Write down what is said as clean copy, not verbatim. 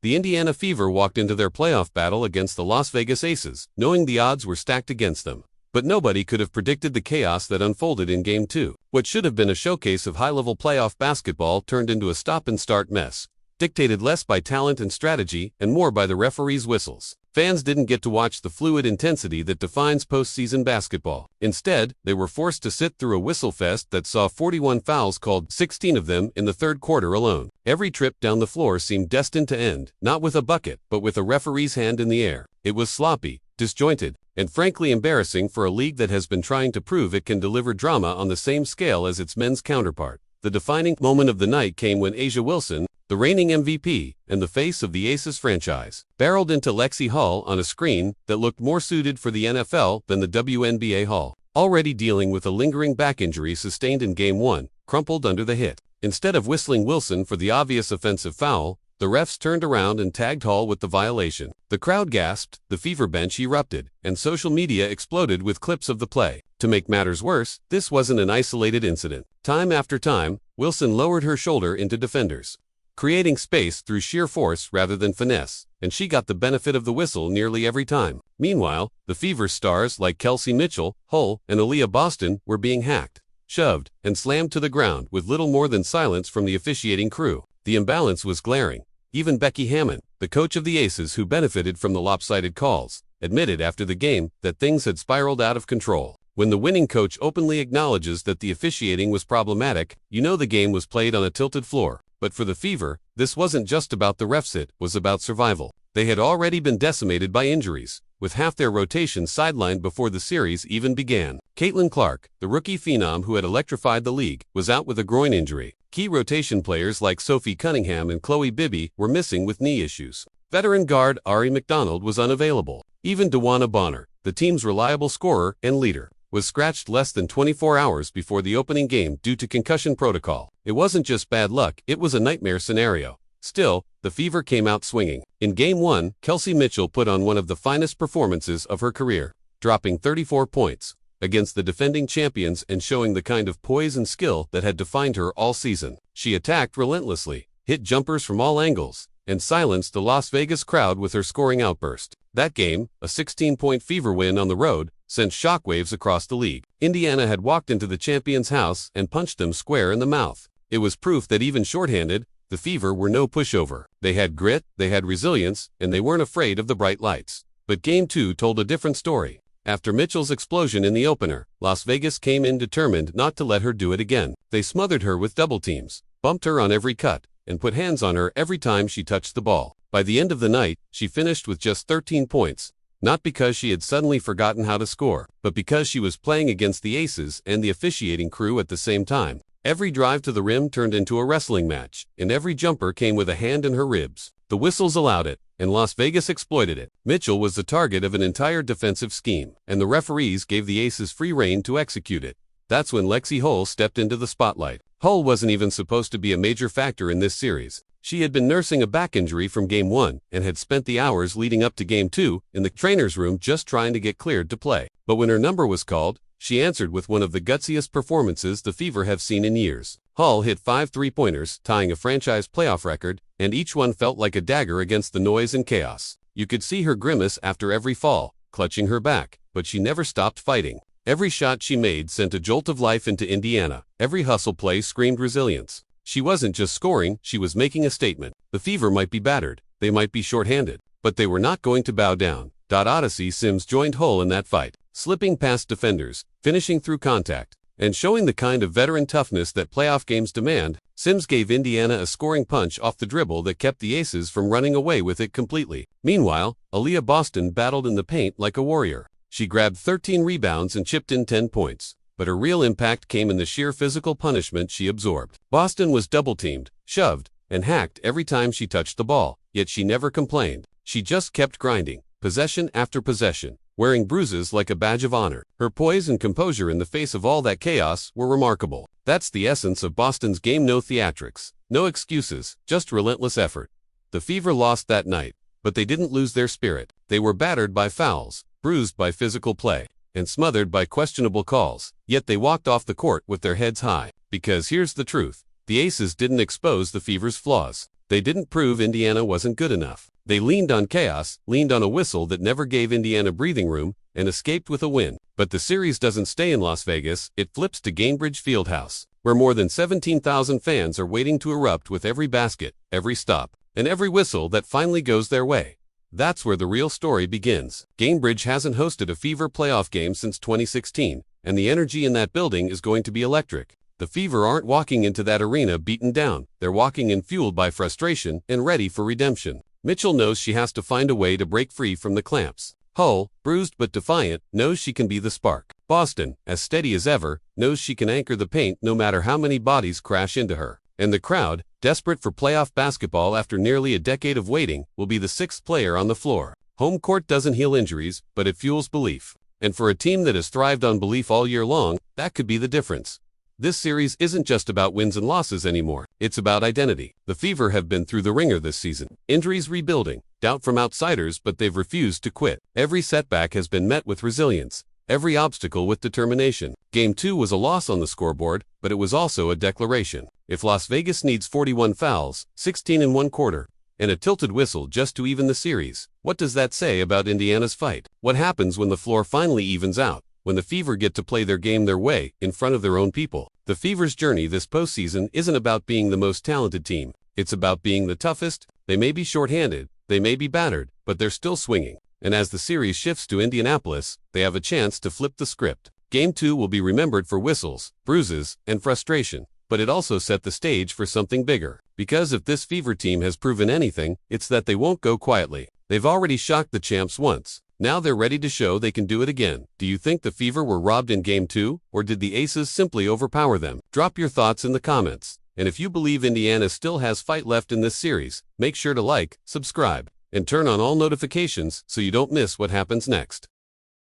The Indiana Fever walked into their playoff battle against the Las Vegas Aces, knowing the odds were stacked against them. But nobody could have predicted the chaos that unfolded in Game 2. What should have been a showcase of high-level playoff basketball turned into a stop-and-start mess, dictated less by talent and strategy and more by the referees' whistles. Fans didn't get to watch the fluid intensity that defines postseason basketball. Instead, they were forced to sit through a whistle fest that saw 41 fouls called, 16 of them in the third quarter alone. Every trip down the floor seemed destined to end, not with a bucket, but with a referee's hand in the air. It was sloppy, disjointed, and frankly embarrassing for a league that has been trying to prove it can deliver drama on the same scale as its men's counterpart. The defining moment of the night came when A'ja Wilson, the reigning MVP and the face of the Aces franchise, barreled into Lexie Hull on a screen that looked more suited for the NFL than the WNBA. Hull, already dealing with a lingering back injury sustained in Game 1, crumpled under the hit. Instead of whistling Wilson for the obvious offensive foul, the refs turned around and tagged Hull with the violation. The crowd gasped, the Fever bench erupted, and social media exploded with clips of the play. To make matters worse, this wasn't an isolated incident. Time after time, Wilson lowered her shoulder into defenders, creating space through sheer force rather than finesse, and she got the benefit of the whistle nearly every time. Meanwhile, the Fever stars like Kelsey Mitchell, Hull, and Aaliyah Boston were being hacked, shoved, and slammed to the ground with little more than silence from the officiating crew. The imbalance was glaring. Even Becky Hammon, the coach of the Aces who benefited from the lopsided calls, admitted after the game that things had spiraled out of control. When the winning coach openly acknowledges that the officiating was problematic, you know the game was played on a tilted floor. But for the Fever, this wasn't just about the refs, it was about survival. They had already been decimated by injuries, with half their rotation sidelined before the series even began. Caitlin Clark, the rookie phenom who had electrified the league, was out with a groin injury. Key rotation players like Sophie Cunningham and Chloe Bibby were missing with knee issues. Veteran guard Ari McDonald was unavailable. Even DeWanna Bonner, the team's reliable scorer and leader, was scratched less than 24 hours before the opening game due to concussion protocol. It wasn't just bad luck, it was a nightmare scenario. Still, the Fever came out swinging. In Game 1, Kelsey Mitchell put on one of the finest performances of her career, dropping 34 points against the defending champions and showing the kind of poise and skill that had defined her all season. She attacked relentlessly, hit jumpers from all angles, and silenced the Las Vegas crowd with her scoring outburst. That game, a 16-point Fever win on the road, sent shockwaves across the league. Indiana had walked into the champion's house and punched them square in the mouth. It was proof that even shorthanded, the Fever were no pushover. They had grit, they had resilience, and they weren't afraid of the bright lights. But Game 2 told a different story. After Mitchell's explosion in the opener, Las Vegas came in determined not to let her do it again. They smothered her with double teams, bumped her on every cut, and put hands on her every time she touched the ball. By the end of the night, she finished with just 13 points, not because she had suddenly forgotten how to score, but because she was playing against the Aces and the officiating crew at the same time. Every drive to the rim turned into a wrestling match, and every jumper came with a hand in her ribs. The whistles allowed it, and Las Vegas exploited it. Mitchell was the target of an entire defensive scheme, and the referees gave the Aces free rein to execute it. That's when Lexie Hull stepped into the spotlight. Hull wasn't even supposed to be a major factor in this series. She had been nursing a back injury from Game 1 and had spent the hours leading up to Game 2 in the trainer's room just trying to get cleared to play. But when her number was called, she answered with one of the gutsiest performances the Fever have seen in years. Hull hit 5 three-pointers, tying a franchise playoff record, and each one felt like a dagger against the noise and chaos. You could see her grimace after every fall, clutching her back, but she never stopped fighting. Every shot she made sent a jolt of life into Indiana. Every hustle play screamed resilience. She wasn't just scoring, she was making a statement. The Fever might be battered, they might be shorthanded, but they were not going to bow down. Odyssey Sims joined Hull in that fight, slipping past defenders, finishing through contact, and showing the kind of veteran toughness that playoff games demand. Sims gave Indiana a scoring punch off the dribble that kept the Aces from running away with it completely. Meanwhile, Aaliyah Boston battled in the paint like a warrior. She grabbed 13 rebounds and chipped in 10 points. But her real impact came in the sheer physical punishment she absorbed. Boston was double-teamed, shoved, and hacked every time she touched the ball, yet she never complained. She just kept grinding, possession after possession, wearing bruises like a badge of honor. Her poise and composure in the face of all that chaos were remarkable. That's the essence of Boston's game: no theatrics, no excuses, just relentless effort. The Fever lost that night, but they didn't lose their spirit. They were battered by fouls, bruised by physical play, and smothered by questionable calls. Yet they walked off the court with their heads high. Because here's the truth: the Aces didn't expose the Fever's flaws. They didn't prove Indiana wasn't good enough. They leaned on chaos, leaned on a whistle that never gave Indiana breathing room, and escaped with a win. But the series doesn't stay in Las Vegas, it flips to Gainbridge Fieldhouse, where more than 17,000 fans are waiting to erupt with every basket, every stop, and every whistle that finally goes their way. That's where the real story begins. Gainbridge hasn't hosted a Fever playoff game since 2016, and the energy in that building is going to be electric. The Fever aren't walking into that arena beaten down, they're walking in fueled by frustration and ready for redemption. Mitchell knows she has to find a way to break free from the clamps. Hull, bruised but defiant, knows she can be the spark. Boston, as steady as ever, knows she can anchor the paint no matter how many bodies crash into her. And the crowd, desperate for playoff basketball after nearly a decade of waiting, will be the sixth player on the floor. Home court doesn't heal injuries, but it fuels belief. And for a team that has thrived on belief all year long, that could be the difference. This series isn't just about wins and losses anymore, it's about identity. The Fever have been through the ringer this season. Injuries, rebuilding, doubt from outsiders, but they've refused to quit. Every setback has been met with resilience, every obstacle with determination. Game 2 was a loss on the scoreboard, but it was also a declaration. If Las Vegas needs 41 fouls, 16 in one quarter, and a tilted whistle just to even the series, what does that say about Indiana's fight? What happens when the floor finally evens out? When the Fever get to play their game their way, in front of their own people? The Fever's journey this postseason isn't about being the most talented team. It's about being the toughest. They may be shorthanded, they may be battered, but they're still swinging. And as the series shifts to Indianapolis, they have a chance to flip the script. Game 2 will be remembered for whistles, bruises, and frustration, but it also set the stage for something bigger. Because if this Fever team has proven anything, it's that they won't go quietly. They've already shocked the champs once. Now they're ready to show they can do it again. Do you think the Fever were robbed in Game 2, or did the Aces simply overpower them? Drop your thoughts in the comments. And if you believe Indiana still has fight left in this series, make sure to like, subscribe, and turn on all notifications so you don't miss what happens next.